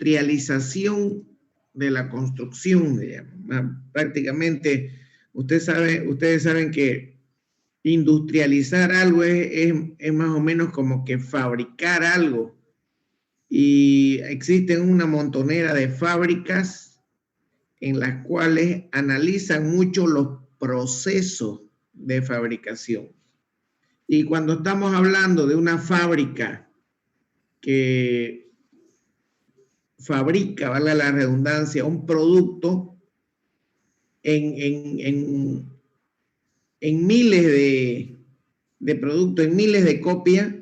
industrialización de la construcción, digamos. Prácticamente, ustedes saben que industrializar algo es más o menos como que fabricar algo. Y existen una montonera de fábricas en las cuales analizan mucho los procesos de fabricación. Y cuando estamos hablando de una fábrica que fabrica, valga la redundancia, un producto en miles de productos, en miles de copias,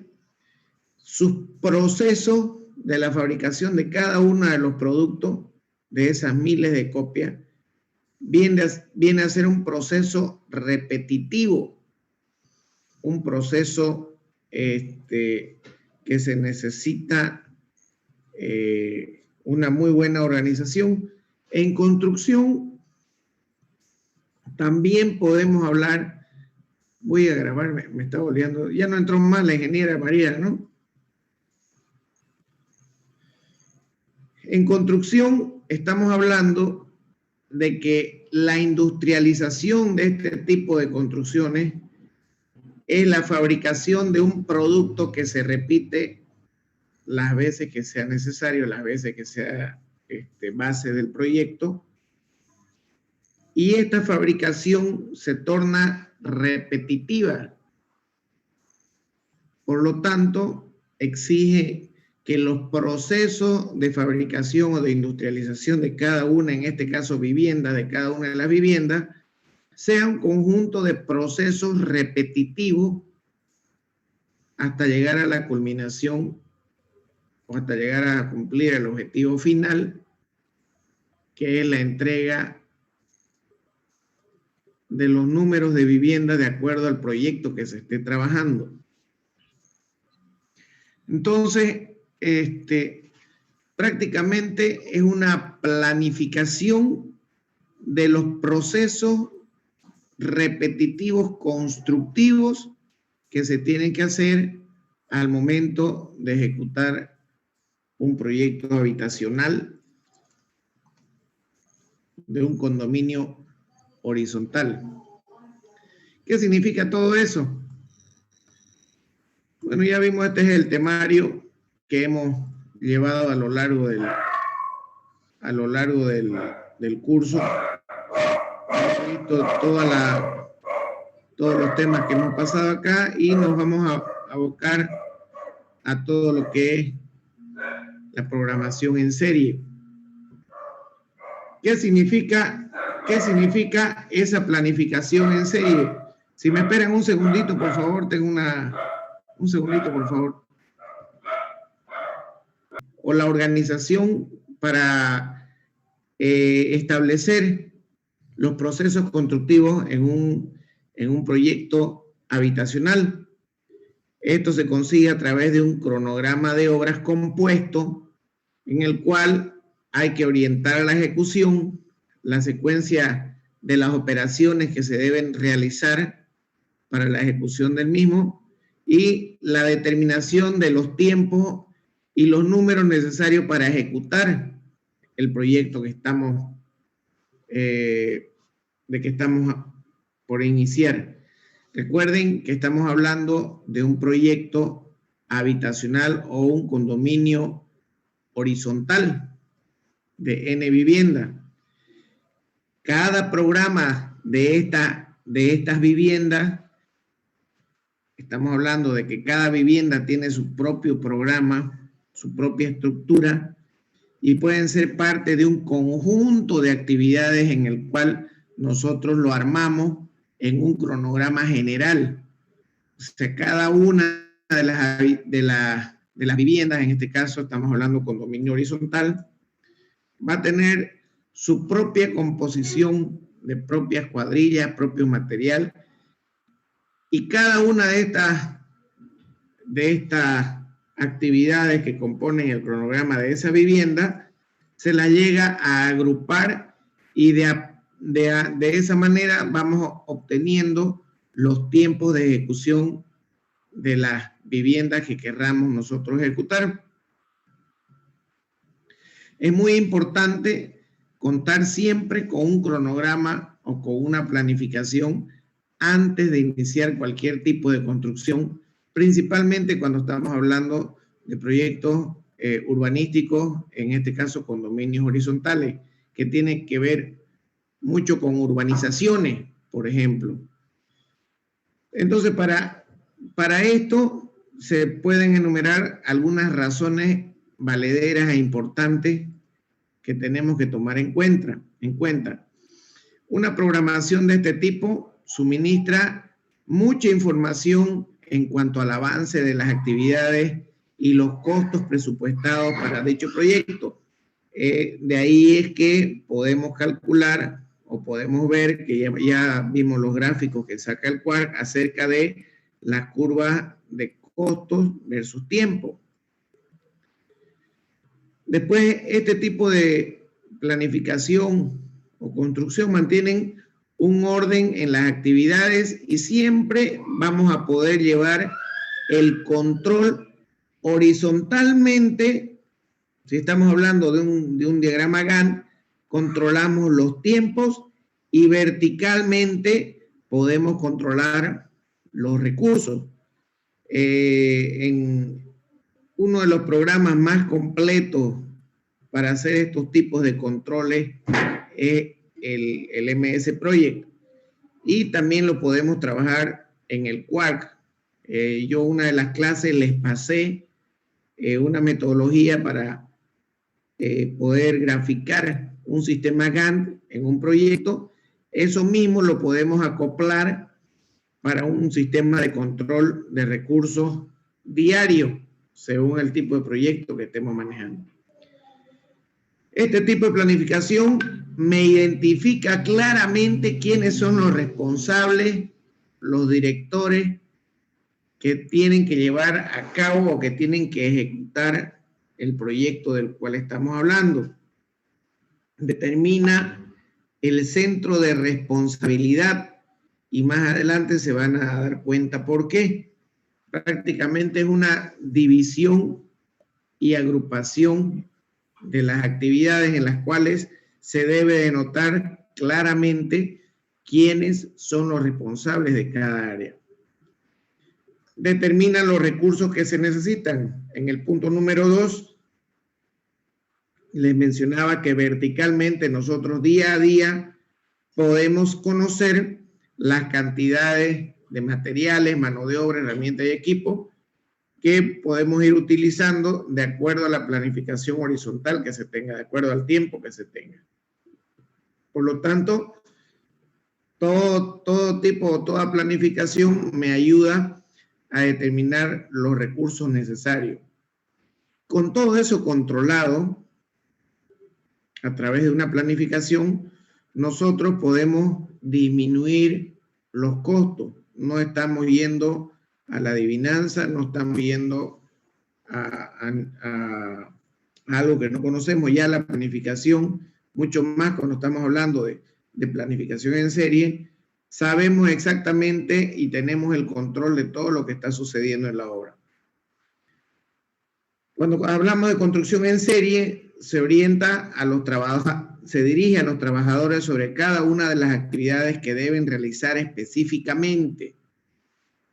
sus procesos de la fabricación de cada uno de los productos de esas miles de copias viene a ser un proceso repetitivo, un proceso que se necesita una muy buena organización. En construcción también podemos hablar, voy a grabar, me está volviendo, ya no entró más la ingeniera María, ¿no? En construcción estamos hablando de que la industrialización de este tipo de construcciones es la fabricación de un producto que se repite las veces que sea necesario, las veces que sea base del proyecto, y esta fabricación se torna repetitiva. Por lo tanto, exige que los procesos de fabricación o de industrialización de cada una, en este caso vivienda, de cada una de las viviendas, sea un conjunto de procesos repetitivos hasta llegar a la culminación o hasta llegar a cumplir el objetivo final, que es la entrega de los números de vivienda de acuerdo al proyecto que se esté trabajando. Entonces, prácticamente es una planificación de los procesos repetitivos constructivos que se tienen que hacer al momento de ejecutar un proyecto habitacional de un condominio horizontal. ¿Qué significa todo eso? Bueno, ya vimos, este es el temario que hemos llevado a lo largo del curso. Hemos visto todos los temas que hemos pasado acá y nos vamos a abocar a todo lo que es la programación en serie. ¿Qué significa esa planificación en serie? Si me esperan un segundito, por favor, un segundito, por favor. O la organización para establecer los procesos constructivos en un proyecto habitacional. Esto se consigue a través de un cronograma de obras compuesto en el cual hay que orientar la ejecución, la secuencia de las operaciones que se deben realizar para la ejecución del mismo y la determinación de los tiempos y los números necesarios para ejecutar el proyecto que estamos por iniciar. Recuerden que estamos hablando de un proyecto habitacional o un condominio horizontal de N vivienda. Cada programa de estas viviendas, estamos hablando de que cada vivienda tiene su propio programa, su propia estructura, y pueden ser parte de un conjunto de actividades en el cual nosotros lo armamos en un cronograma general. O sea, cada una de las viviendas, en este caso estamos hablando de condominio horizontal, va a tener su propia composición de propias cuadrillas, propio material, y cada una de estas actividades que componen el cronograma de esa vivienda se la llega a agrupar y de esa manera vamos obteniendo los tiempos de ejecución de las viviendas que querramos nosotros ejecutar. Es muy importante contar siempre con un cronograma o con una planificación antes de iniciar cualquier tipo de construcción, principalmente cuando estamos hablando de proyectos urbanísticos, en este caso condominios horizontales, que tienen que ver mucho con urbanizaciones, por ejemplo. Entonces, para esto se pueden enumerar algunas razones valederas e importantes que tenemos que tomar en cuenta. Una programación de este tipo suministra mucha información en cuanto al avance de las actividades y los costos presupuestados para dicho proyecto. De ahí es que podemos calcular o podemos ver que ya vimos los gráficos que saca el QUARC acerca de las curvas de costos versus tiempo. Después, este tipo de planificación o construcción mantienen un orden en las actividades y siempre vamos a poder llevar el control horizontalmente. Si estamos hablando de un diagrama Gantt, controlamos los tiempos y verticalmente podemos controlar los recursos. En uno de los programas más completos para hacer estos tipos de controles es el MS Project, y también lo podemos trabajar en el QUARC. Yo una de las clases les pasé una metodología para poder graficar un sistema Gantt en un proyecto. Eso mismo lo podemos acoplar para un sistema de control de recursos diario, según el tipo de proyecto que estemos manejando. Este tipo de planificación me identifica claramente quiénes son los responsables, los directores que tienen que llevar a cabo o que tienen que ejecutar el proyecto del cual estamos hablando. Determina el centro de responsabilidad y más adelante se van a dar cuenta por qué. Prácticamente es una división y agrupación de las actividades en las cuales se debe denotar claramente quiénes son los responsables de cada área. Determinan los recursos que se necesitan. En el punto número 2, les mencionaba que verticalmente nosotros día a día podemos conocer las cantidades de materiales, mano de obra, herramientas y equipo que podemos ir utilizando de acuerdo a la planificación horizontal que se tenga, de acuerdo al tiempo que se tenga. Por lo tanto, toda planificación me ayuda a determinar los recursos necesarios. Con todo eso controlado, a través de una planificación, nosotros podemos disminuir los costos. No estamos yendo a la adivinanza, no estamos yendo a algo que no conocemos. Ya la planificación, mucho más cuando estamos hablando de planificación en serie, sabemos exactamente y tenemos el control de todo lo que está sucediendo en la obra. Cuando hablamos de construcción en serie, se orienta a los trabajadores, se dirige a los trabajadores sobre cada una de las actividades que deben realizar específicamente.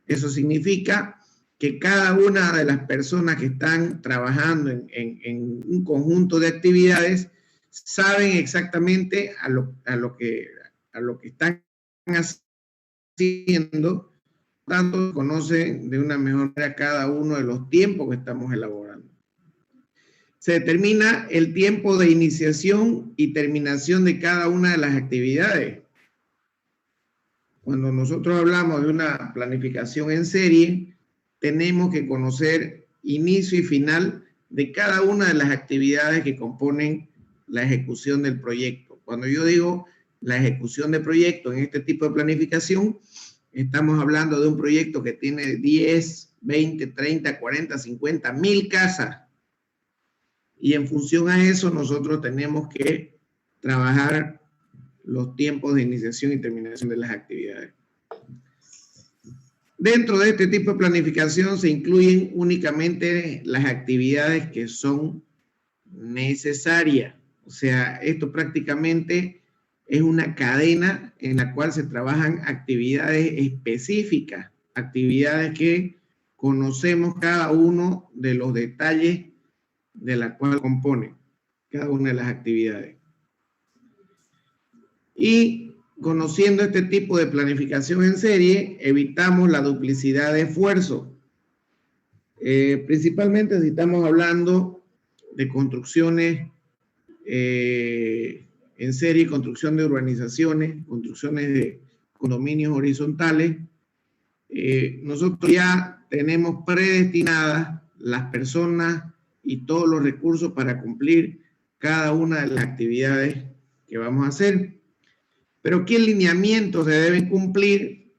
Eso significa que cada una de las personas que están trabajando en un conjunto de actividades saben exactamente a lo que están haciendo, tanto conocen de una mejor manera cada uno de los tiempos que estamos elaborando. Se determina el tiempo de iniciación y terminación de cada una de las actividades. Cuando nosotros hablamos de una planificación en serie, tenemos que conocer inicio y final de cada una de las actividades que componen la ejecución del proyecto. Cuando yo digo la ejecución de proyecto en este tipo de planificación, estamos hablando de un proyecto que tiene 10, 20, 30, 40, 50, 1000 casas. Y en función a eso, nosotros tenemos que trabajar los tiempos de iniciación y terminación de las actividades. Dentro de este tipo de planificación se incluyen únicamente las actividades que son necesaria. O sea, esto prácticamente es una cadena en la cual se trabajan actividades específicas, actividades que conocemos cada uno de los detalles de la cual compone cada una de las actividades. Y conociendo este tipo de planificación en serie, evitamos la duplicidad de esfuerzo. Principalmente si estamos hablando de construcciones en serie, construcción de urbanizaciones, construcciones de condominios horizontales, nosotros ya tenemos predestinadas las personas y todos los recursos para cumplir cada una de las actividades que vamos a hacer. Pero ¿qué lineamientos se deben cumplir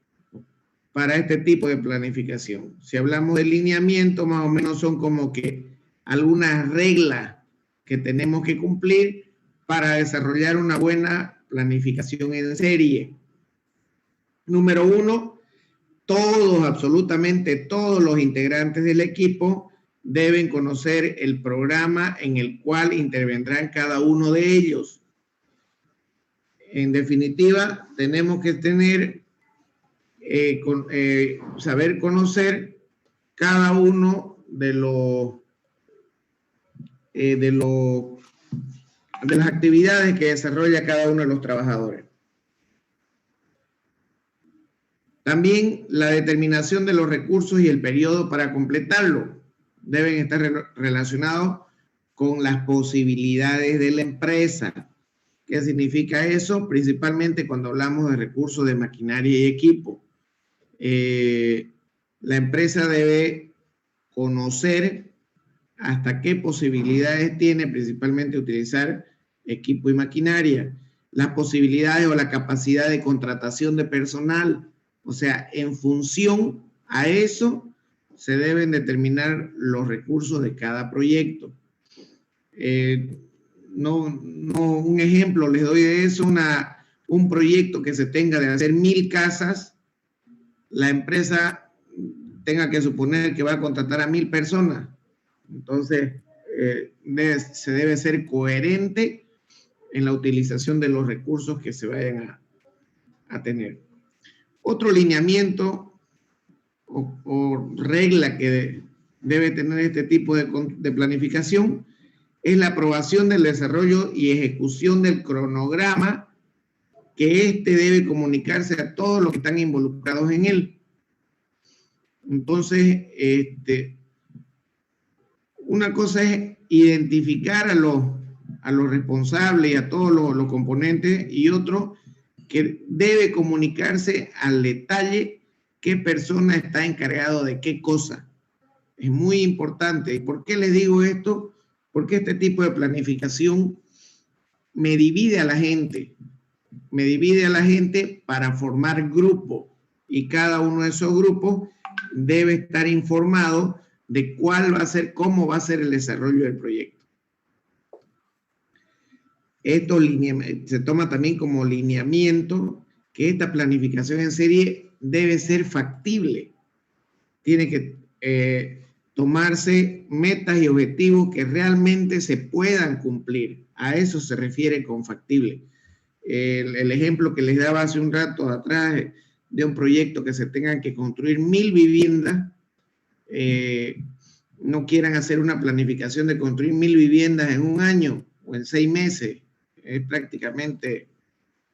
para este tipo de planificación? Si hablamos de lineamiento, más o menos son como que algunas reglas que tenemos que cumplir para desarrollar una buena planificación en serie. Número 1, todos, absolutamente todos los integrantes del equipo deben conocer el programa en el cual intervendrán cada uno de ellos. En definitiva, tenemos que tener, saber conocer cada uno de las actividades que desarrolla cada uno de los trabajadores. También la determinación de los recursos y el periodo para completarlo deben estar relacionados con las posibilidades de la empresa. ¿Qué significa eso? Principalmente cuando hablamos de recursos de maquinaria y equipo. La empresa debe conocer hasta qué posibilidades tiene principalmente utilizar equipo y maquinaria, las posibilidades o la capacidad de contratación de personal. O sea, en función a eso se deben determinar los recursos de cada proyecto. Un ejemplo les doy de eso, un proyecto que se tenga de hacer 1000 casas, la empresa tenga que suponer que va a contratar a 1000 personas. Entonces, se debe ser coherente en la utilización de los recursos que se vayan a tener. Otro lineamiento o regla que debe tener este tipo de planificación es la aprobación del desarrollo y ejecución del cronograma, que éste debe comunicarse a todos los que están involucrados en él. Entonces, una cosa es identificar a los responsables y a todos los componentes, y otro que debe comunicarse al detalle qué persona está encargado de qué cosa. Es muy importante. ¿Y por qué les digo esto? Porque este tipo de planificación me divide a la gente. Me divide a la gente para formar grupos, y cada uno de esos grupos debe estar informado de cuál va a ser, cómo va a ser el desarrollo del proyecto. Esto se toma también como lineamiento que esta planificación en serie debe ser factible. Tiene que tomarse metas y objetivos que realmente se puedan cumplir. A eso se refiere con factible. El ejemplo que les daba hace un rato atrás de un proyecto que se tengan que construir 1000 viviendas, no quieran hacer una planificación de construir 1000 viviendas en un año o en 6 meses. Prácticamente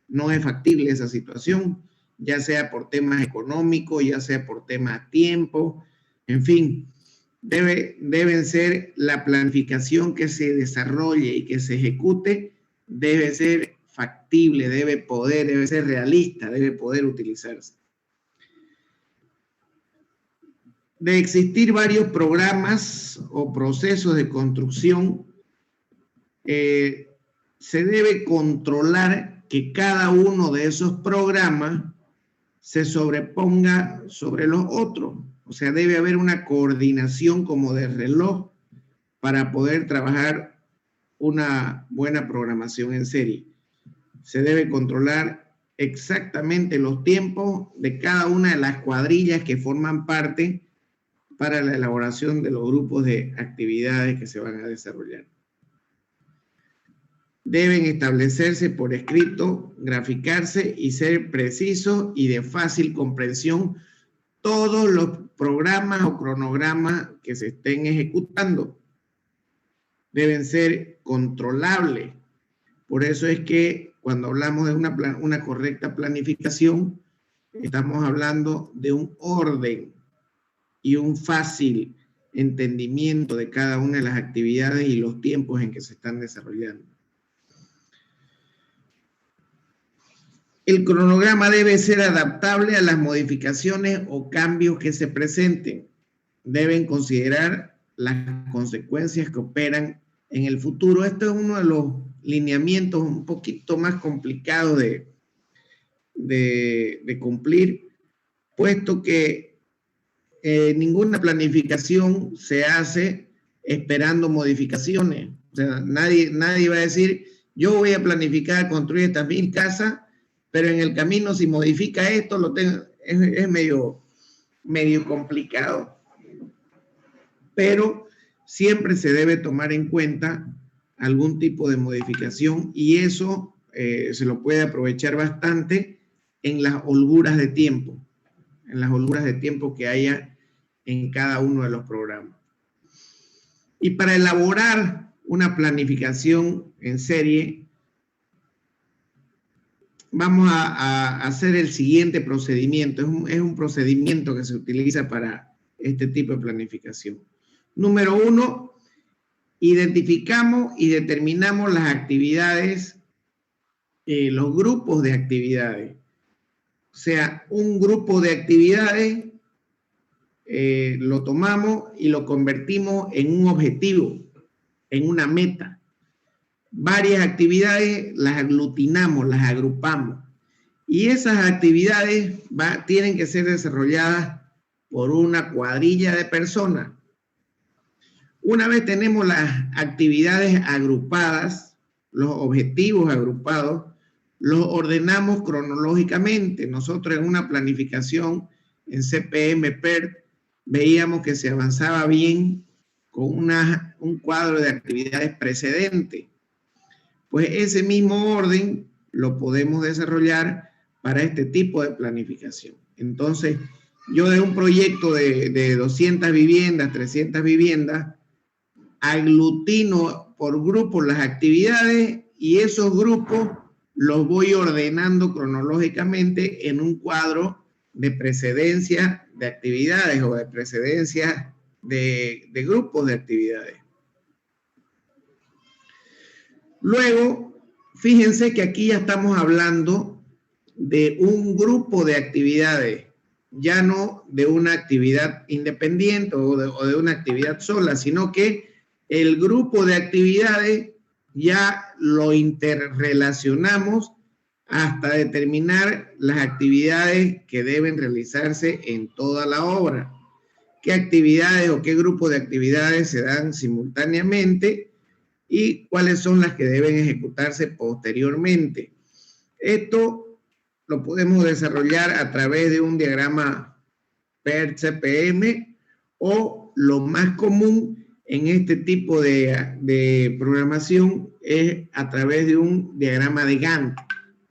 no es factible esa situación, ya sea por temas económicos, ya sea por temas tiempo, en fin. Deben ser la planificación que se desarrolle y que se ejecute, debe ser factible, debe ser realista, debe poder utilizarse. De existir varios programas o procesos de construcción, se debe controlar que cada uno de esos programas se sobreponga sobre los otros. O sea, debe haber una coordinación como de reloj para poder trabajar una buena programación en serie. Se debe controlar exactamente los tiempos de cada una de las cuadrillas que forman parte para la elaboración de los grupos de actividades que se van a desarrollar. deben establecerse por escrito, graficarse y ser precisos y de fácil comprensión todos los programas o cronogramas que se estén ejecutando. Deben ser controlables. Por eso es que cuando hablamos de una correcta planificación, estamos hablando de un orden y un fácil entendimiento de cada una de las actividades y los tiempos en que se están desarrollando. El cronograma debe ser adaptable a las modificaciones o cambios que se presenten. Deben considerar las consecuencias que operan en el futuro. Esto es uno de los lineamientos un poquito más complicados de cumplir, puesto que ninguna planificación se hace esperando modificaciones. O sea, nadie va a decir, yo voy a planificar construir estas 1000 casas, pero en el camino si modifica esto, es medio complicado. Pero siempre se debe tomar en cuenta algún tipo de modificación y eso se lo puede aprovechar bastante en las holguras de tiempo, que haya en cada uno de los programas. Y para elaborar una planificación en serie, vamos a hacer el siguiente procedimiento. Es un procedimiento que se utiliza para este tipo de planificación. Número 1, identificamos y determinamos las actividades, los grupos de actividades. O sea, un grupo de actividades lo tomamos y lo convertimos en un objetivo, en una meta. Varias actividades las aglutinamos, las agrupamos. Y esas actividades tienen que ser desarrolladas por una cuadrilla de personas. Una vez tenemos las actividades agrupadas, los objetivos agrupados, los ordenamos cronológicamente. Nosotros en una planificación en CPM-PERT veíamos que se avanzaba bien con un cuadro de actividades precedentes. Pues ese mismo orden lo podemos desarrollar para este tipo de planificación. Entonces, yo de un proyecto de 200 viviendas, 300 viviendas, aglutino por grupos las actividades y esos grupos los voy ordenando cronológicamente en un cuadro de precedencia de actividades o de precedencia de grupos de actividades. Luego, fíjense que aquí ya estamos hablando de un grupo de actividades, ya no de una actividad independiente o de una actividad sola, sino que el grupo de actividades ya lo interrelacionamos hasta determinar las actividades que deben realizarse en toda la obra. ¿Qué actividades o qué grupo de actividades se dan simultáneamente y cuáles son las que deben ejecutarse posteriormente? Esto lo podemos desarrollar a través de un diagrama PERT-CPM o lo más común en este tipo de programación es a través de un diagrama de Gantt.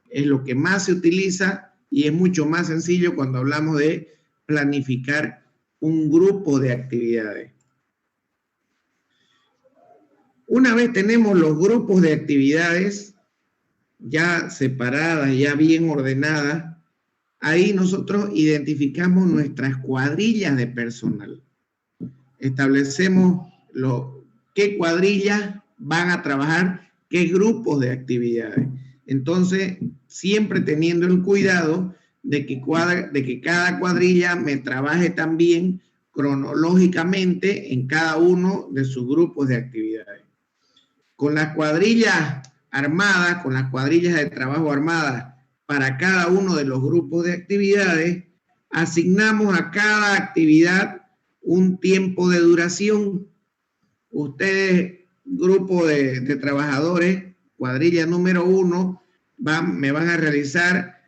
Es lo que más se utiliza y es mucho más sencillo cuando hablamos de planificar un grupo de actividades. Una vez tenemos los grupos de actividades ya separadas, ya bien ordenadas, ahí nosotros identificamos nuestras cuadrillas de personal. Establecemos qué cuadrillas van a trabajar, qué grupos de actividades. Entonces, siempre teniendo el cuidado de que cada cuadrilla me trabaje también cronológicamente en cada uno de sus grupos de actividades. Con las cuadrillas armadas, con las cuadrillas de trabajo armadas para cada uno de los grupos de actividades, asignamos a cada actividad un tiempo de duración. Ustedes, grupo de trabajadores, cuadrilla número 1, me van a realizar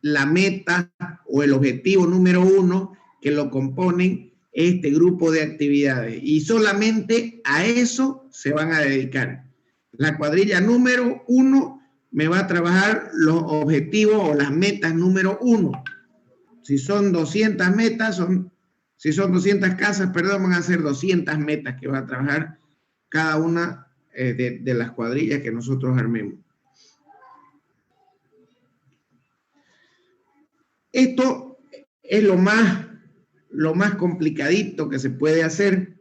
la meta o el objetivo número 1 que lo componen este grupo de actividades y solamente a eso se van a dedicar. La cuadrilla número 1 me va a trabajar los objetivos o las metas número 1. Si son 200 metas, si son 200 casas, perdón, van a ser 200 metas que va a trabajar cada una de las cuadrillas que nosotros armemos. Esto es lo más complicadito que se puede hacer.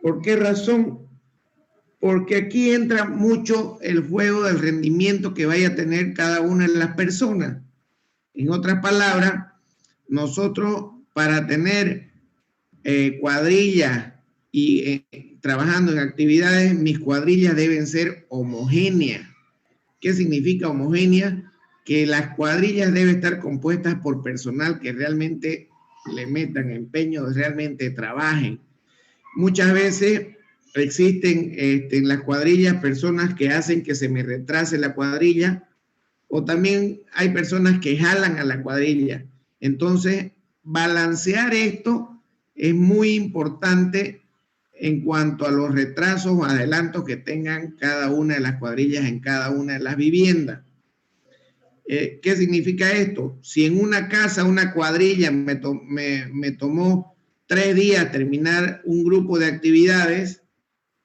¿Por qué razón? Porque aquí entra mucho el juego del rendimiento que vaya a tener cada una de las personas. En otras palabras, nosotros para tener cuadrillas y trabajando en actividades, mis cuadrillas deben ser homogéneas. ¿Qué significa homogénea? Que las cuadrillas deben estar compuestas por personal que realmente le metan empeño, realmente trabajen. Muchas veces existen en las cuadrillas personas que hacen que se me retrase la cuadrilla, o también hay personas que jalan a la cuadrilla. Entonces, balancear esto es muy importante en cuanto a los retrasos o adelantos que tengan cada una de las cuadrillas en cada una de las viviendas. ¿Qué significa esto? Si en una casa, una cuadrilla me tomó 3 días terminar un grupo de actividades,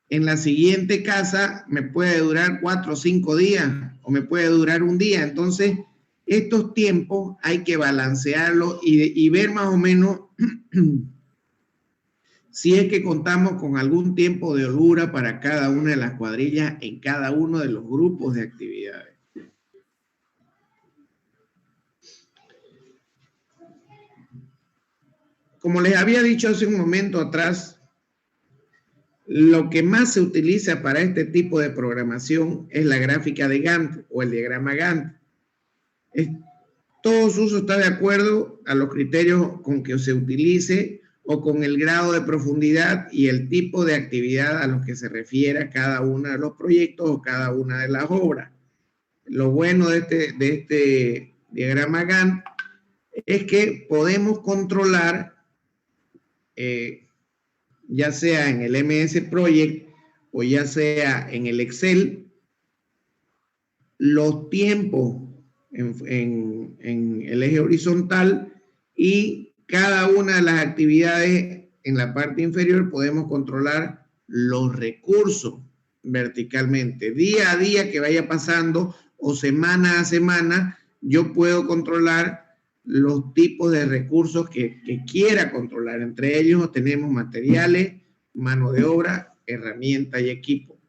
en la siguiente casa me puede durar 4 o 5 días o me puede durar un día. Entonces, estos tiempos hay que balancearlos y ver más o menos si es que contamos con algún tiempo de holgura para cada una de las cuadrillas en cada uno de los grupos de actividades. Como les había dicho hace un momento atrás, lo que más se utiliza para este tipo de programación es la gráfica de Gantt o el diagrama Gantt. Todo su uso está de acuerdo a los criterios con que se utilice o con el grado de profundidad y el tipo de actividad a los que se refiere cada uno de los proyectos o cada una de las obras. Lo bueno de este diagrama Gantt es que podemos controlar, ya sea en el MS Project o ya sea en el Excel, los tiempos en el eje horizontal y cada una de las actividades en la parte inferior podemos controlar los recursos verticalmente. Día a día que vaya pasando o semana a semana, yo puedo controlar los tipos de recursos que quiera controlar. Entre ellos tenemos materiales, mano de obra, herramienta y equipo.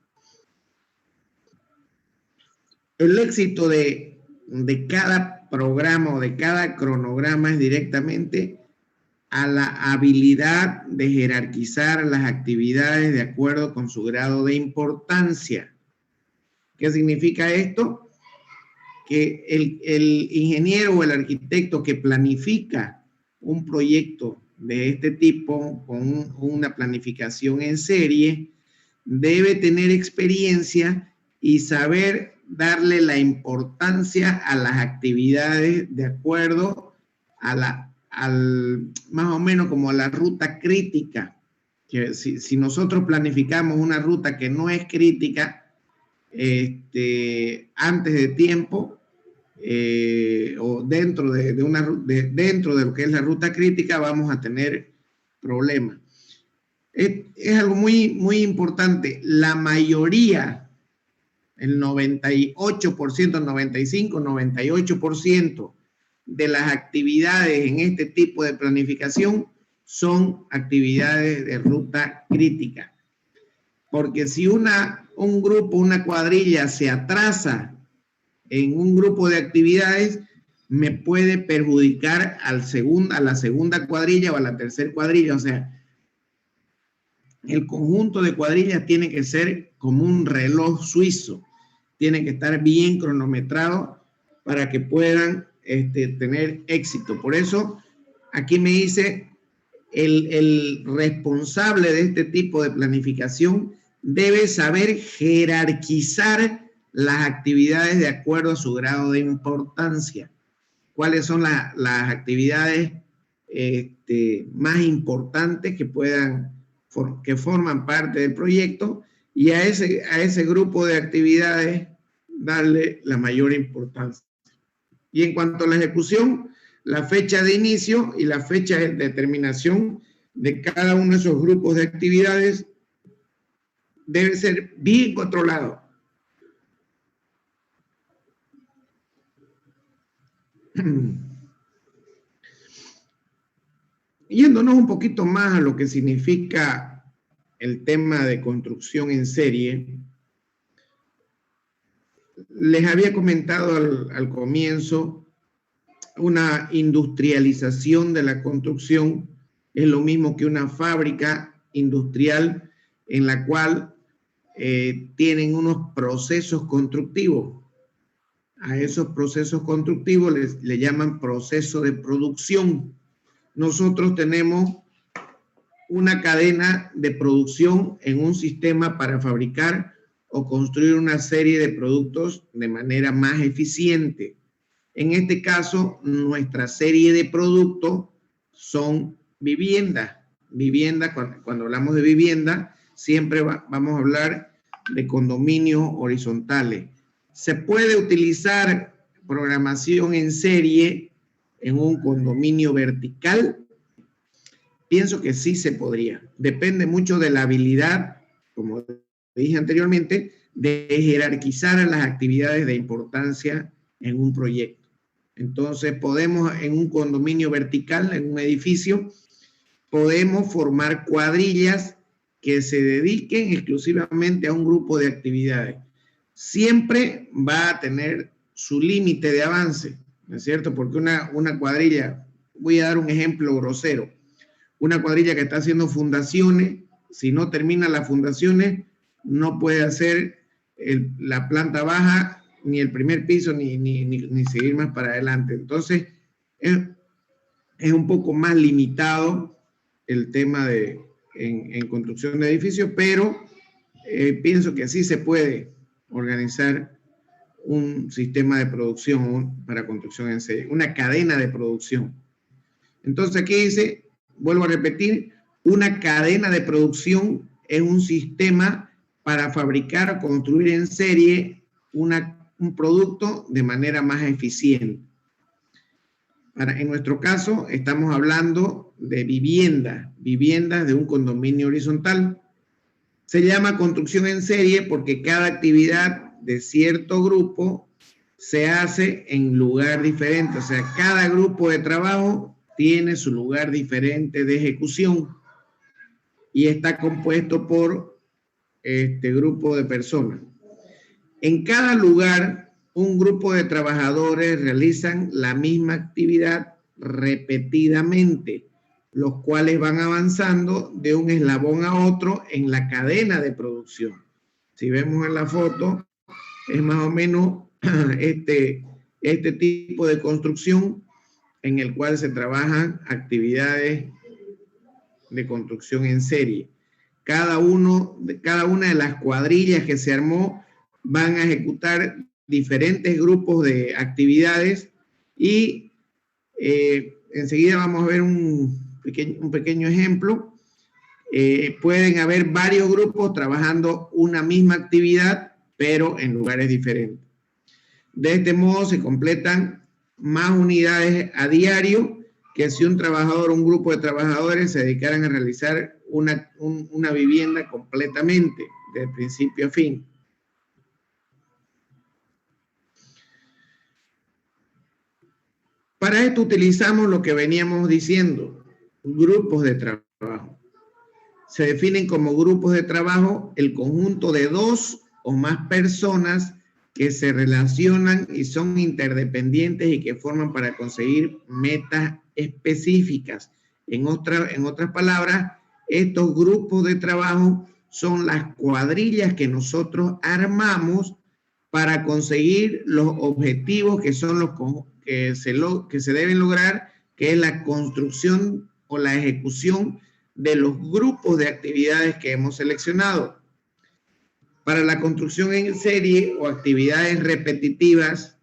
El éxito de cada programa o de cada cronograma es directamente a la habilidad de jerarquizar las actividades de acuerdo con su grado de importancia. ¿Qué significa esto? Que el ingeniero o el arquitecto que planifica un proyecto de este tipo con una planificación en serie debe tener experiencia y saber darle la importancia a las actividades de acuerdo a más o menos como a la ruta crítica. Que si nosotros planificamos una ruta que no es crítica antes de tiempo o dentro dentro de lo que es la ruta crítica, vamos a tener problemas. Es algo muy, muy importante. La mayoría, el 98%, 95%, 98% de las actividades en este tipo de planificación son actividades de ruta crítica. Porque si un grupo, una cuadrilla se atrasa en un grupo de actividades, me puede perjudicar a la segunda cuadrilla o a la tercera cuadrilla. O sea, el conjunto de cuadrillas tiene que ser como un reloj suizo. Tiene que estar bien cronometrado para que puedan tener éxito. Por eso, aquí me dice, el responsable de este tipo de planificación debe saber jerarquizar las actividades de acuerdo a su grado de importancia. ¿Cuáles son las actividades más importantes que forman parte del proyecto y a ese grupo de actividades darle la mayor importancia. Y en cuanto a la ejecución, la fecha de inicio y la fecha de determinación de cada uno de esos grupos de actividades debe ser bien controlado. Yéndonos un poquito más a lo que significa el tema de construcción en serie, les había comentado al comienzo, una industrialización de la construcción es lo mismo que una fábrica industrial en la cual tienen unos procesos constructivos. A esos procesos constructivos le llaman proceso de producción. Nosotros tenemos una cadena de producción en un sistema para fabricar o construir una serie de productos de manera más eficiente. En este caso, nuestra serie de productos son viviendas. Vivienda, cuando hablamos de vivienda, siempre vamos a hablar de condominios horizontales. ¿Se puede utilizar programación en serie en un condominio vertical? Pienso que sí se podría. Depende mucho de la habilidad, como dije anteriormente, de jerarquizar las actividades de importancia en un proyecto. Entonces, podemos en un condominio vertical, en un edificio, podemos formar cuadrillas que se dediquen exclusivamente a un grupo de actividades. Siempre va a tener su límite de avance, ¿no es cierto? Porque una cuadrilla, voy a dar un ejemplo grosero, una cuadrilla que está haciendo fundaciones, si no termina las fundaciones, no puede hacer la planta baja, ni el primer piso, ni seguir más para adelante. Entonces, es un poco más limitado el tema en construcción de edificios, pero pienso que sí se puede organizar un sistema de producción para construcción en serie, una cadena de producción. Entonces aquí dice, vuelvo a repetir, una cadena de producción es un sistema para fabricar o construir en serie un producto de manera más eficiente. En nuestro caso, estamos hablando de viviendas de un condominio horizontal. Se llama construcción en serie porque cada actividad de cierto grupo se hace en lugar diferente. O sea, cada grupo de trabajo tiene su lugar diferente de ejecución y está compuesto por este grupo de personas. En cada lugar, un grupo de trabajadores realizan la misma actividad repetidamente, los cuales van avanzando de un eslabón a otro en la cadena de producción. Si vemos en la foto, es más o menos este tipo de construcción en el cual se trabajan actividades de construcción en serie. Cada una de las cuadrillas que se armó van a ejecutar diferentes grupos de actividades y enseguida vamos a ver un pequeño ejemplo. Pueden haber varios grupos trabajando una misma actividad, pero en lugares diferentes. De este modo se completan más unidades a diario que si un trabajador o un grupo de trabajadores se dedicaran a realizar una vivienda completamente, de principio a fin. Para esto utilizamos lo que veníamos diciendo, grupos de trabajo. Se definen como grupos de trabajo el conjunto de dos o más personas que se relacionan y son interdependientes y que forman para conseguir metas específicas. En otras palabras, estos grupos de trabajo son las cuadrillas que nosotros armamos para conseguir los objetivos que son los que se deben lograr, que es la construcción o la ejecución de los grupos de actividades que hemos seleccionado. Para la construcción en serie o actividades repetitivas,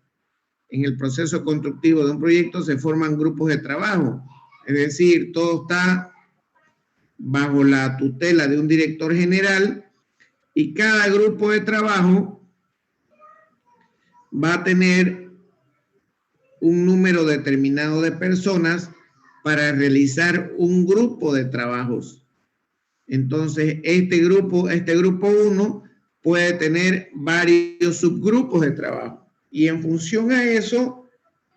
en el proceso constructivo de un proyecto se forman grupos de trabajo. Es decir, todo está bajo la tutela de un director general Y cada grupo de trabajo va a tener un número determinado de personas para realizar un grupo de trabajos. Entonces, este grupo 1 puede tener varios subgrupos de trabajo y en función a eso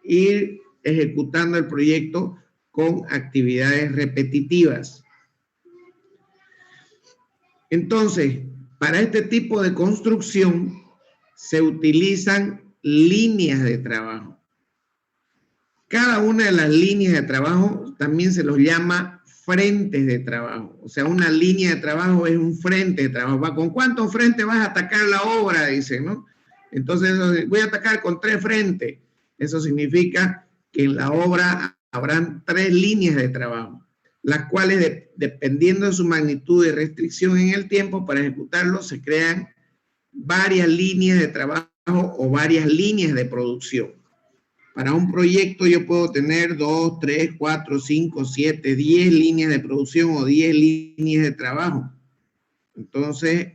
ir ejecutando el proyecto con actividades repetitivas. Entonces, para este tipo de construcción se utilizan líneas de trabajo. Cada una de las líneas de trabajo también se los llama frentes de trabajo. O sea, una línea de trabajo es un frente de trabajo. ¿Con cuántos frentes vas a atacar la obra? Dicen, ¿no? Entonces, voy a atacar con 3 frentes. Eso significa que en la obra habrán 3 líneas de trabajo, las cuales, dependiendo de su magnitud y restricción en el tiempo para ejecutarlo, se crean varias líneas de trabajo o varias líneas de producción. Para un proyecto yo puedo tener 2, 3, 4, 5, 7, 10 líneas de producción o 10 líneas de trabajo. Entonces,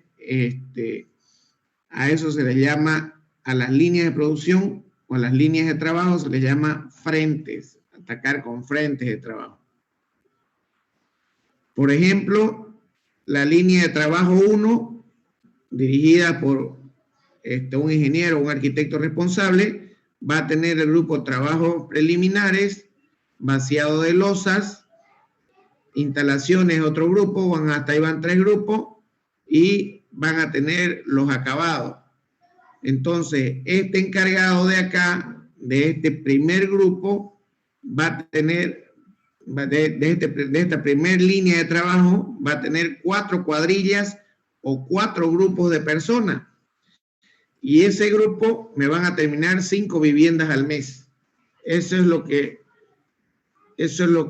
a eso se les llama, a las líneas de producción o a las líneas de trabajo se les llama frentes, atacar con frentes de trabajo. Por ejemplo, la línea de trabajo 1, dirigida por un ingeniero o un arquitecto responsable, va a tener el grupo de trabajos preliminares, vaciado de losas, instalaciones otro grupo, hasta ahí van 3 grupos y van a tener los acabados. Entonces, este encargado de acá, de este primer grupo, va a tener, de esta primera línea de trabajo, va a tener 4 cuadrillas o 4 grupos de personas. Y ese grupo me van a terminar 5 viviendas al mes. Eso es lo que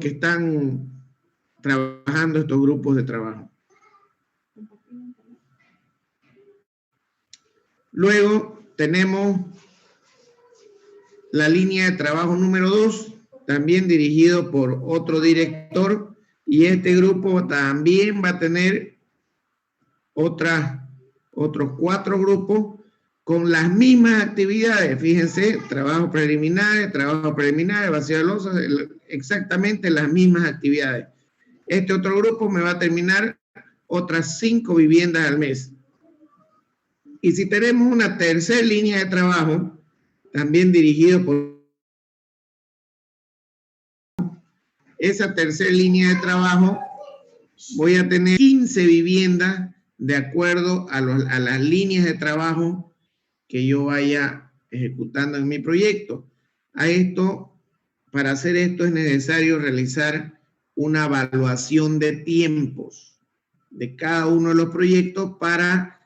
están trabajando estos grupos de trabajo. Luego tenemos la línea de trabajo número 2, también dirigido por otro director, y este grupo también va a tener otros 4 grupos con las mismas actividades. Fíjense, trabajo preliminares, vacío de losas, exactamente las mismas actividades. Este otro grupo me va a terminar otras 5 viviendas al mes. Y si tenemos una tercera línea de trabajo, también dirigido por esa tercera línea de trabajo, voy a tener 15 viviendas de acuerdo a las líneas de trabajo que yo vaya ejecutando en mi proyecto. Para hacer esto es necesario realizar una evaluación de tiempos de cada uno de los proyectos para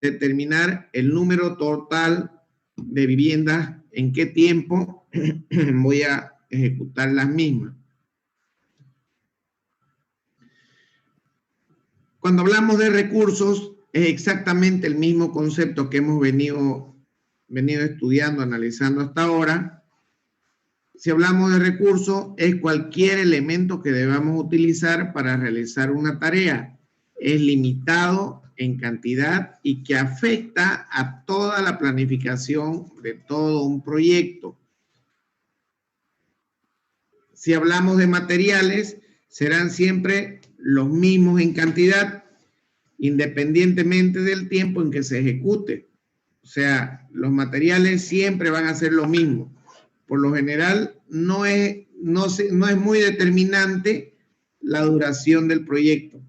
determinar el número total de viviendas, en qué tiempo voy a ejecutar las mismas. Cuando hablamos de recursos, es exactamente el mismo concepto que hemos venido estudiando, analizando hasta ahora. Si hablamos de recursos, es cualquier elemento que debamos utilizar para realizar una tarea. Es limitado en cantidad y que afecta a toda la planificación de todo un proyecto. Si hablamos de materiales, serán siempre los mismos en cantidad, independientemente del tiempo en que se ejecute. O sea, los materiales siempre van a ser lo mismo. Por lo general, no es muy determinante la duración del proyecto.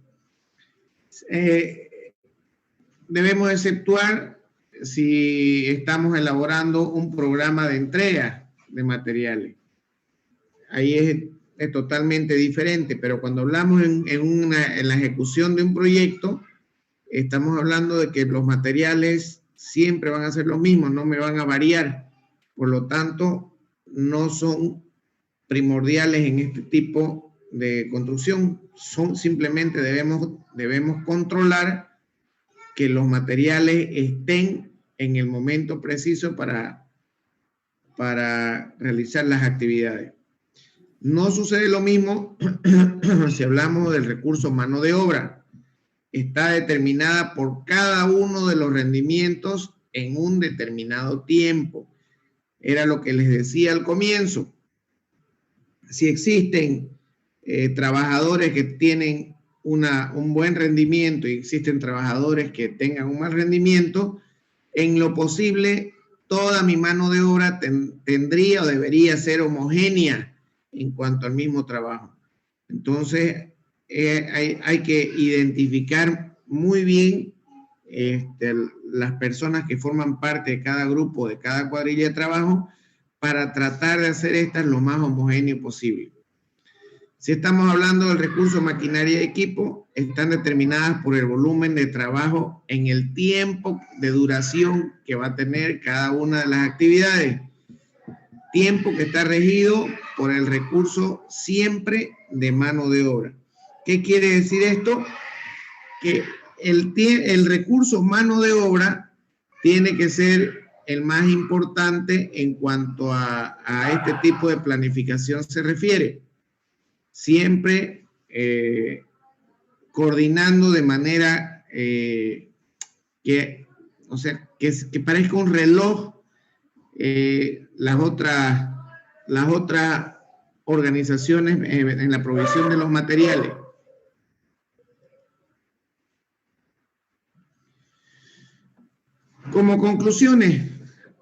Debemos exceptuar si estamos elaborando un programa de entrega de materiales. Ahí es totalmente diferente, pero cuando hablamos en la ejecución de un proyecto, estamos hablando de que los materiales siempre van a ser los mismos, no me van a variar. Por lo tanto, no son primordiales en este tipo de construcción. Simplemente debemos controlar que los materiales estén en el momento preciso para realizar las actividades. No sucede lo mismo si hablamos del recurso mano de obra. está determinada por cada uno de los rendimientos en un determinado tiempo. Era lo que les decía al comienzo. Si existen trabajadores que tienen un buen rendimiento y existen trabajadores que tengan un mal rendimiento, en lo posible toda mi mano de obra tendría o debería ser homogénea en cuanto al mismo trabajo. Entonces, hay que identificar muy bien las personas que forman parte de cada grupo, de cada cuadrilla de trabajo, para tratar de hacer estas lo más homogéneo posible. Si estamos hablando del recurso maquinaria y equipo, están determinadas por el volumen de trabajo en el tiempo de duración que va a tener cada una de las actividades. Tiempo que está regido por el recurso siempre de mano de obra. ¿Qué quiere decir esto? Que el recurso mano de obra tiene que ser el más importante en cuanto a este tipo de planificación se refiere. Siempre coordinando de manera que parezca un reloj las otras organizaciones en la provisión de los materiales. Como conclusiones,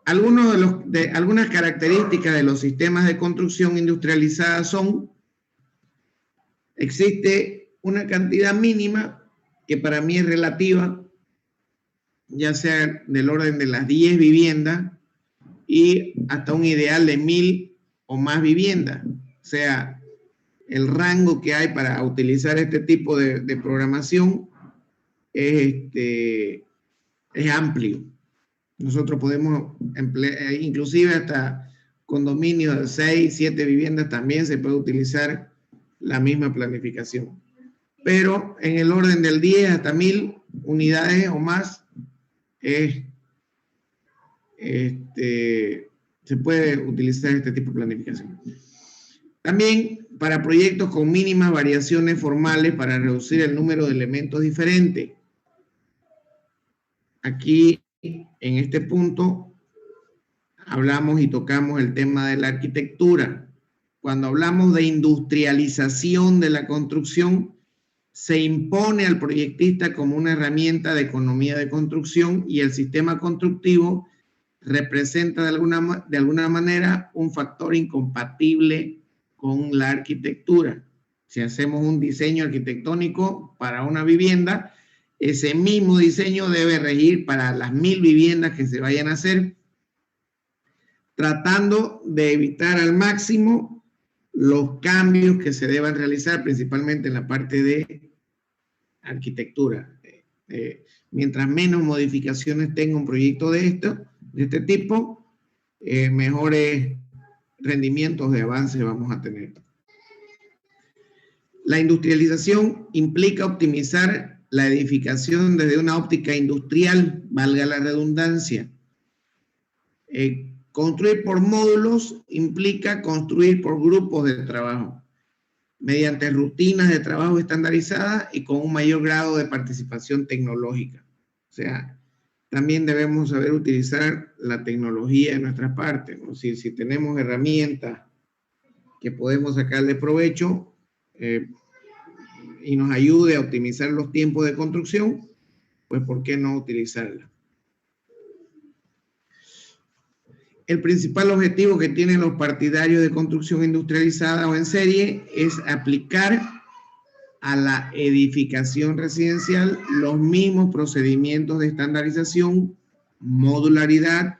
algunas características de los sistemas de construcción industrializada son: existe una cantidad mínima que para mí es relativa, ya sea del orden de las 10 viviendas y hasta un ideal de 1000 o más viviendas. O sea, el rango que hay para utilizar este tipo de programación es amplio. Nosotros podemos emplear, inclusive hasta condominios de 6, 7 viviendas también se puede utilizar la misma planificación. Pero en el orden del 10 hasta 1000 unidades o más se puede utilizar este tipo de planificación. También para proyectos con mínimas variaciones formales para reducir el número de elementos diferentes. Aquí, en este punto, hablamos y tocamos el tema de la arquitectura. Cuando hablamos de industrialización de la construcción, se impone al proyectista como una herramienta de economía de construcción y el sistema constructivo representa de alguna manera un factor incompatible con la arquitectura. Si hacemos un diseño arquitectónico para una vivienda, ese mismo diseño debe regir para las 1000 viviendas que se vayan a hacer, tratando de evitar al máximo los cambios que se deban realizar, principalmente en la parte de arquitectura. Mientras menos modificaciones tenga un proyecto de este tipo, mejores rendimientos de avance vamos a tener. La industrialización implica optimizar la edificación desde una óptica industrial, valga la redundancia. Construir por módulos implica construir por grupos de trabajo, mediante rutinas de trabajo estandarizadas y con un mayor grado de participación tecnológica. O sea, también debemos saber utilizar la tecnología de nuestra parte, ¿no? Si tenemos herramientas que podemos sacarle provecho y nos ayude a optimizar los tiempos de construcción, pues ¿por qué no utilizarla? El principal objetivo que tienen los partidarios de construcción industrializada o en serie es aplicar a la edificación residencial los mismos procedimientos de estandarización, modularidad,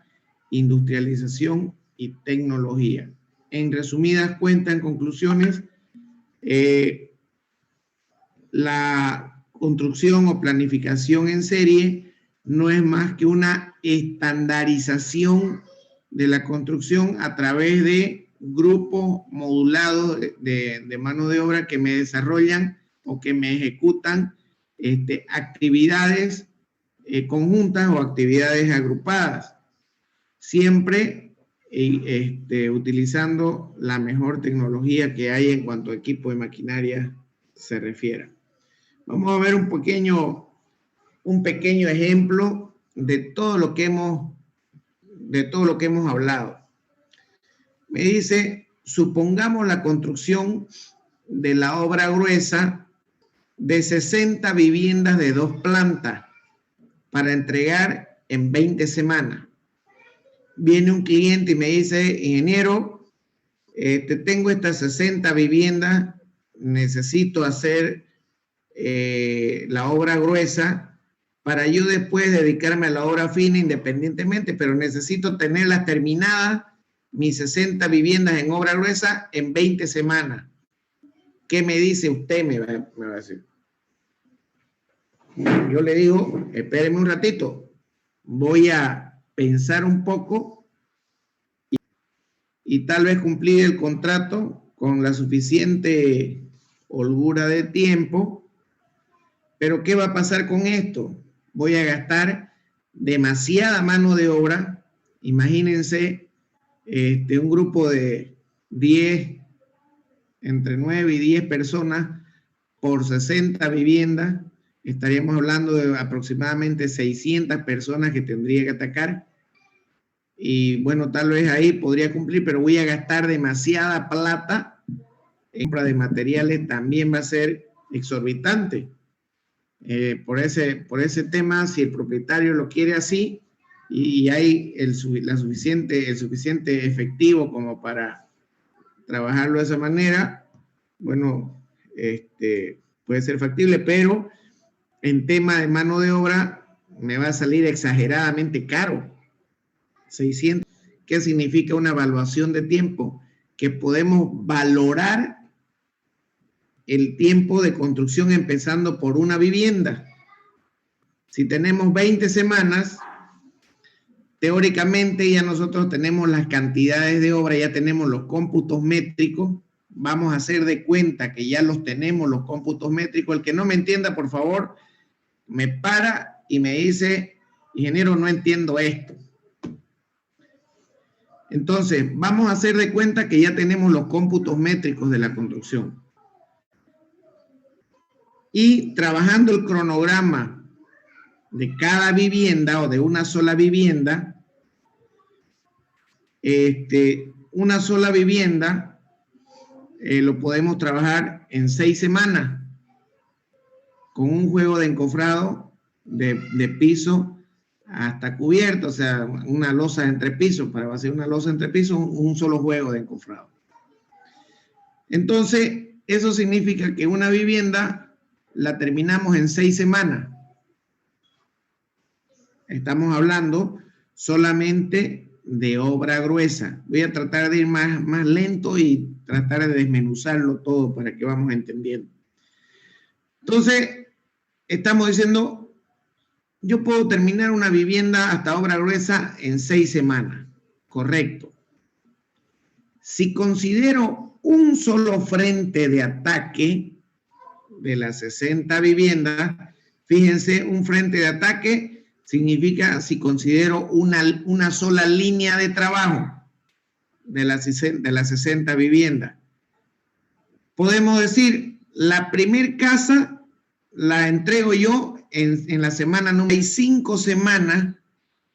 industrialización y tecnología. En resumidas cuentas, en conclusiones, la construcción o planificación en serie no es más que una estandarización de la construcción a través de grupos modulados de mano de obra que me desarrollan o que me ejecutan actividades conjuntas o actividades agrupadas, siempre utilizando la mejor tecnología que hay en cuanto a equipo de maquinaria se refiere. Vamos a ver un pequeño ejemplo de todo lo que hemos hablado. Me dice, supongamos la construcción de la obra gruesa de 60 viviendas de 2 plantas para entregar en 20 semanas. Viene un cliente y me dice, ingeniero, tengo estas 60 viviendas, necesito hacer la obra gruesa para yo después dedicarme a la obra fina independientemente, pero necesito tenerlas terminadas, mis 60 viviendas en obra gruesa, en 20 semanas. ¿Qué me dice usted? Me va a decir. Yo le digo, espéreme un ratito, voy a pensar un poco y tal vez cumplir el contrato con la suficiente holgura de tiempo. Pero ¿qué va a pasar con esto? Voy a gastar demasiada mano de obra. Imagínense un grupo de 10, entre 9 y 10 personas por 60 viviendas. Estaríamos hablando de aproximadamente 600 personas que tendría que atacar. Y bueno, tal vez ahí podría cumplir, pero voy a gastar demasiada plata. En compra de materiales también va a ser exorbitante. Por ese tema, si el propietario lo quiere así y hay el suficiente efectivo como para trabajarlo de esa manera, bueno, puede ser factible, pero en tema de mano de obra me va a salir exageradamente caro. 600, ¿qué significa una evaluación de tiempo? Que podemos valorar el tiempo de construcción empezando por una vivienda. Si tenemos 20 semanas, teóricamente ya nosotros tenemos las cantidades de obra, ya tenemos los cómputos métricos. Vamos a hacer de cuenta que ya los tenemos, los cómputos métricos. El que no me entienda, por favor, me para y me dice, ingeniero, no entiendo esto. Entonces, vamos a hacer de cuenta que ya tenemos los cómputos métricos de la construcción. Y trabajando el cronograma de cada vivienda o de una sola vivienda, una sola vivienda lo podemos trabajar en 6 semanas con un juego de encofrado de piso hasta cubierto, o sea, una losa entre pisos. Para hacer una losa entre pisos, un solo juego de encofrado. Entonces, eso significa que una vivienda la terminamos en 6 semanas. Estamos hablando solamente de obra gruesa. Voy a tratar de ir más lento y tratar de desmenuzarlo todo para que vamos entendiendo. Entonces, estamos diciendo, yo puedo terminar una vivienda hasta obra gruesa en 6 semanas. Correcto. Si considero un solo frente de ataque de las 60 viviendas, fíjense, un frente de ataque significa si considero una sola línea de trabajo de las 60 viviendas. Podemos decir, la primer casa la entrego yo en la semana número 5 semanas,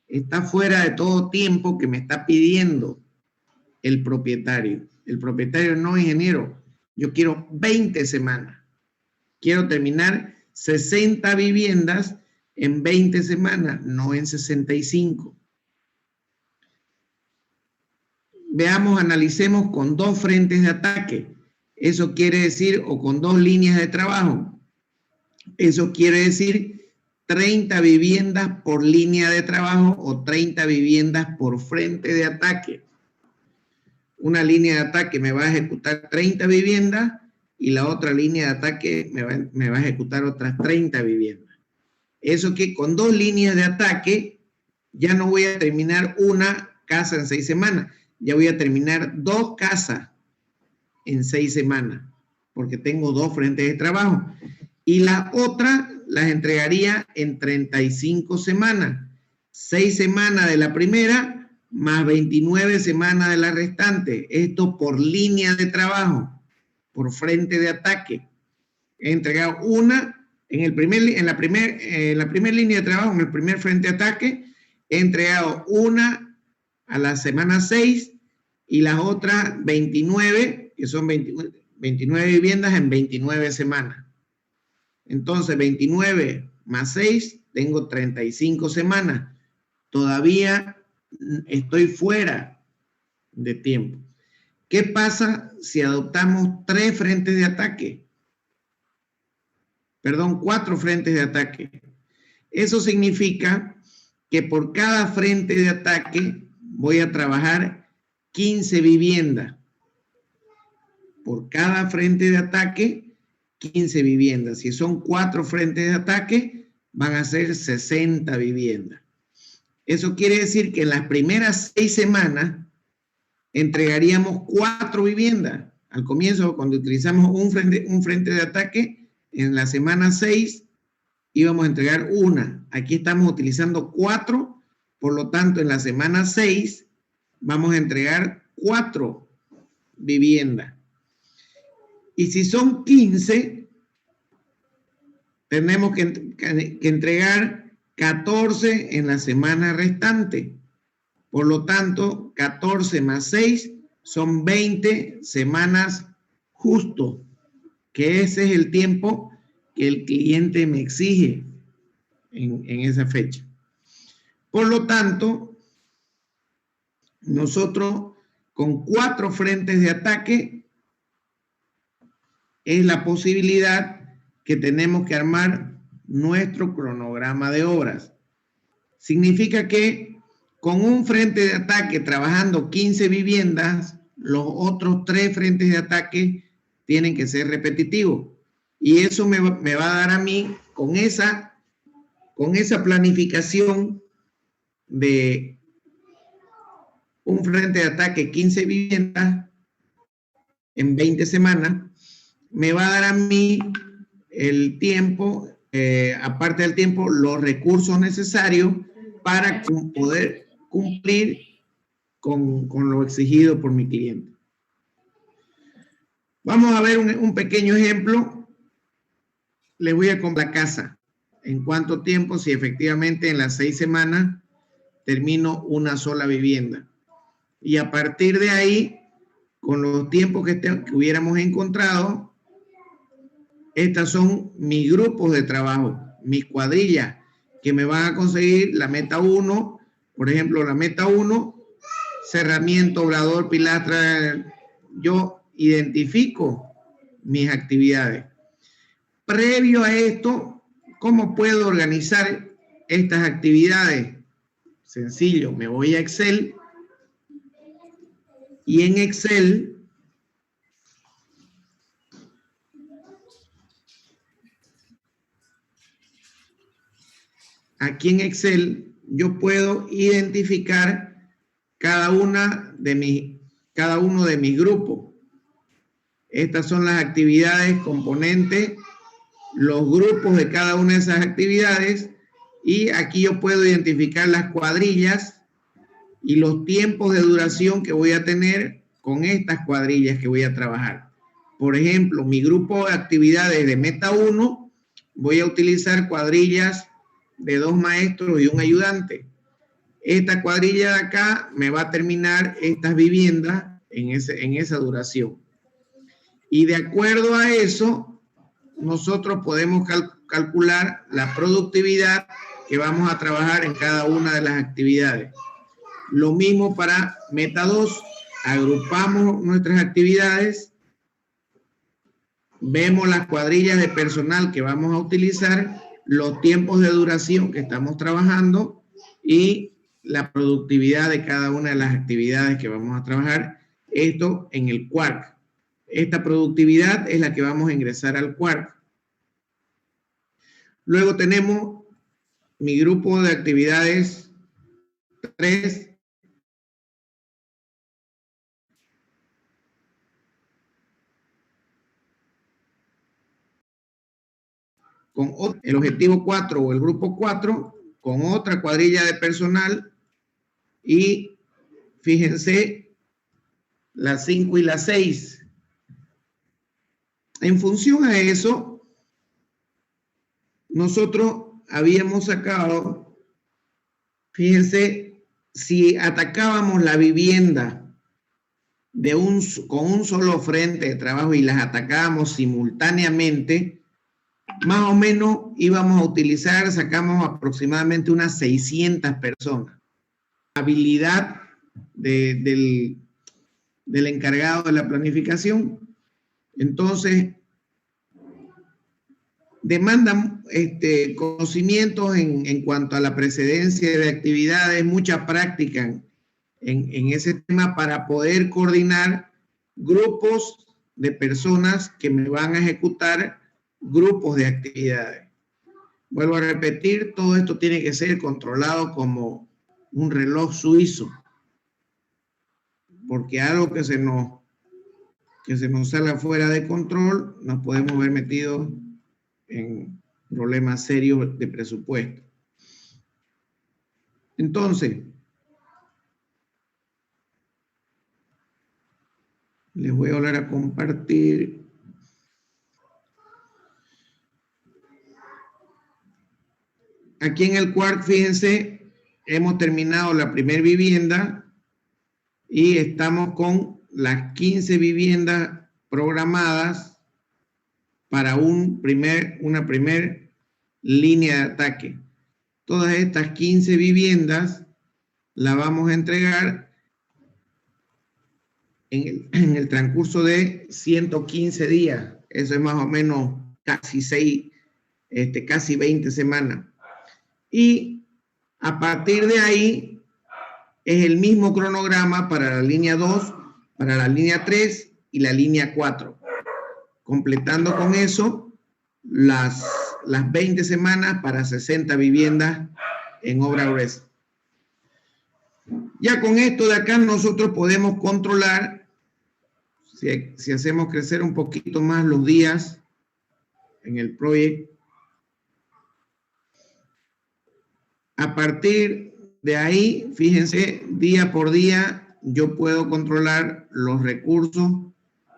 está fuera de todo tiempo que me está pidiendo el propietario. El propietario no, ingeniero, yo quiero 20 semanas. Quiero terminar 60 viviendas en 20 semanas, no en 65. Veamos, analicemos con 2 frentes de ataque. Eso quiere decir, o con 2 líneas de trabajo. Eso quiere decir 30 viviendas por línea de trabajo o 30 viviendas por frente de ataque. Una línea de ataque me va a ejecutar 30 viviendas y la otra línea de ataque me va a ejecutar otras 30 viviendas. Eso que con 2 líneas de ataque ya no voy a terminar una casa en 6 semanas, ya voy a terminar 2 casas en 6 semanas, porque tengo 2 frentes de trabajo. Y la otra las entregaría en 35 semanas. 6 semanas de la primera, más 29 semanas de la restante. Esto por línea de trabajo, por frente de ataque. He entregado una en la primera línea de trabajo, en el primer frente de ataque, he entregado una a la semana 6 y las otras 29, que son 29 viviendas en 29 semanas. Entonces, 29 más 6, tengo 35 semanas. Todavía estoy fuera de tiempo. ¿Qué pasa si adoptamos 3 frentes de ataque? Perdón, 4 frentes de ataque. Eso significa que por cada frente de ataque voy a trabajar 15 viviendas. Por cada frente de ataque, 15 viviendas. Si son 4 frentes de ataque, van a ser 60 viviendas. Eso quiere decir que en las primeras 6 semanas entregaríamos 4 viviendas. Al comienzo, cuando utilizamos un frente de ataque, en la semana 6 íbamos a entregar una. Aquí estamos utilizando 4, por lo tanto, en la semana 6 vamos a entregar 4 viviendas. Y si son 15, tenemos que entregar 14 en la semana restante. Por lo tanto, 14 más 6 son 20 semanas justo, que ese es el tiempo que el cliente me exige en esa fecha. Por lo tanto, nosotros con 4 frentes de ataque es la posibilidad que tenemos que armar nuestro cronograma de obras. Significa que con un frente de ataque trabajando 15 viviendas, los otros 3 frentes de ataque tienen que ser repetitivos. Y eso me va a dar a mí, con esa planificación de un frente de ataque 15 viviendas en 20 semanas, me va a dar a mí el tiempo, aparte del tiempo, los recursos necesarios para poder cumplir con lo exigido por mi cliente. Vamos a ver un pequeño ejemplo. Le voy a comprar la casa. ¿En cuánto tiempo? Si efectivamente en las 6 semanas termino una sola vivienda. Y a partir de ahí, con los tiempos que hubiéramos encontrado, estas son mis grupos de trabajo, mis cuadrillas, que me van a conseguir la meta 1. Por ejemplo, la meta 1, cerramiento, obrador, pilastra. Yo identifico mis actividades. Previo a esto, ¿cómo puedo organizar estas actividades? Sencillo, me voy a Excel y en Excel aquí en Excel yo puedo identificar cada uno de mis grupos. Estas son las actividades, componentes, los grupos de cada una de esas actividades, y aquí yo puedo identificar las cuadrillas y los tiempos de duración que voy a tener con estas cuadrillas que voy a trabajar. Por ejemplo, mi grupo de actividades de meta 1, voy a utilizar cuadrillas de 2 maestros y un ayudante. Esta cuadrilla de acá me va a terminar estas viviendas en esa duración. Y de acuerdo a eso, nosotros podemos calcular la productividad que vamos a trabajar en cada una de las actividades. Lo mismo para meta 2, agrupamos nuestras actividades, vemos las cuadrillas de personal que vamos a utilizar, los tiempos de duración que estamos trabajando y la productividad de cada una de las actividades que vamos a trabajar. Esto en el Quark. Esta productividad es la que vamos a ingresar al Quark. Luego tenemos mi grupo de actividades 3. Con el objetivo 4 o el grupo 4, con otra cuadrilla de personal, y fíjense las 5 y las 6. En función a eso, nosotros habíamos sacado, fíjense, si atacábamos la vivienda con un solo frente de trabajo y las atacábamos simultáneamente, más o menos íbamos a utilizar, sacamos aproximadamente unas 600 personas. Habilidad del encargado de la planificación. Entonces, demandan conocimientos en cuanto a la precedencia de actividades, mucha práctica en ese tema para poder coordinar grupos de personas que me van a ejecutar grupos de actividades. Vuelvo a repetir, todo esto tiene que ser controlado como un reloj suizo, porque algo que se nos salga fuera de control, nos podemos ver metidos en problemas serios de presupuesto. Entonces, les voy a volver a compartir. Aquí en el Quark, fíjense, hemos terminado la primera vivienda y estamos con las 15 viviendas programadas para una primer línea de ataque. Todas estas 15 viviendas las vamos a entregar en el transcurso de 115 días. Eso es más o menos casi 20 semanas. Y a partir de ahí es el mismo cronograma para la línea 2, para la línea 3 y la línea 4. Completando con eso las 20 semanas para 60 viviendas en obra gruesa. Ya con esto de acá nosotros podemos controlar, si hacemos crecer un poquito más los días en el proyecto. A partir de ahí, fíjense, día por día yo puedo controlar los recursos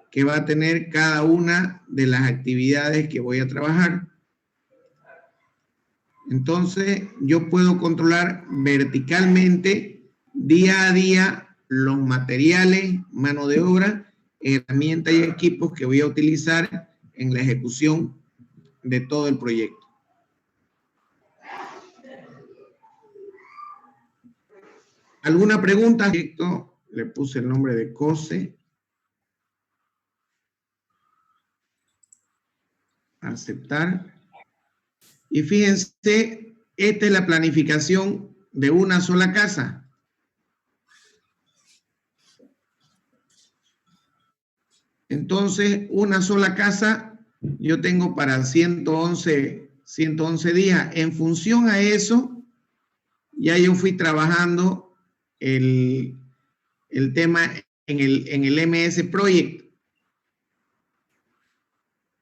que va a tener cada una de las actividades que voy a trabajar. Entonces, yo puedo controlar verticalmente, día a día, los materiales, mano de obra, herramientas y equipos que voy a utilizar en la ejecución de todo el proyecto. ¿Alguna pregunta? Le puse el nombre de COSE. Aceptar. Y fíjense, esta es la planificación de una sola casa. Entonces, una sola casa yo tengo para 111 días. En función a eso, ya yo fui trabajando el tema en el MS Project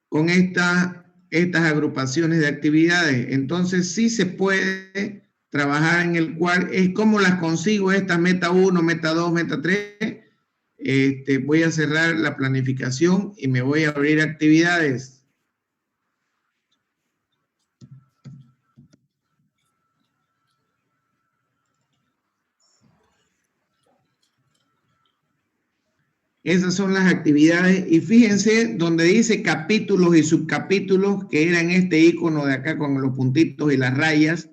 con estas agrupaciones de actividades. Entonces, sí se puede trabajar en el cual es como las consigo estas meta 1, meta 2, meta 3. Voy a cerrar la planificación y me voy a abrir actividades. Esas son las actividades y fíjense donde dice capítulos y subcapítulos, que eran este icono de acá con los puntitos y las rayas,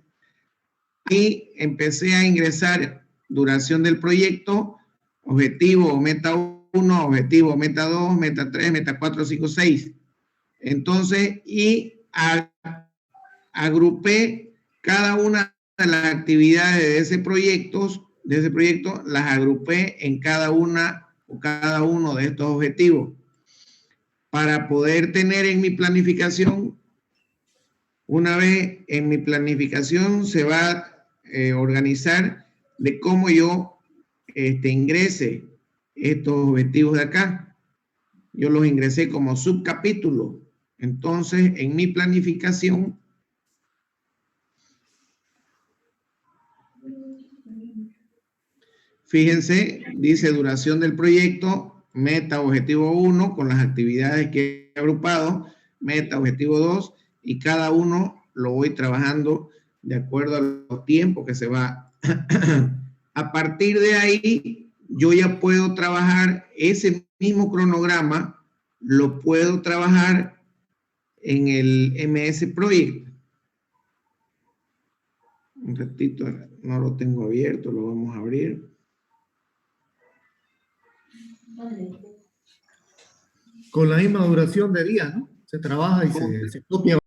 y empecé a ingresar duración del proyecto, objetivo meta 1, objetivo meta 2, meta 3, meta 4, 5, 6. Entonces, y agrupé cada una de las actividades de ese proyecto, las agrupé en cada uno de estos objetivos para poder tener en mi planificación. Una vez en mi planificación se va a organizar de cómo yo ingrese estos objetivos de acá. Yo los ingresé como subcapítulo. Entonces, en mi planificación, fíjense, dice duración del proyecto, meta objetivo 1 con las actividades que he agrupado, meta objetivo 2 y cada uno lo voy trabajando de acuerdo a los tiempos que se va. A partir de ahí, yo ya puedo trabajar ese mismo cronograma, lo puedo trabajar en el MS Project. Un ratito, no lo tengo abierto, lo vamos a abrir. Con la misma duración de días, ¿no? Se trabaja y se copia.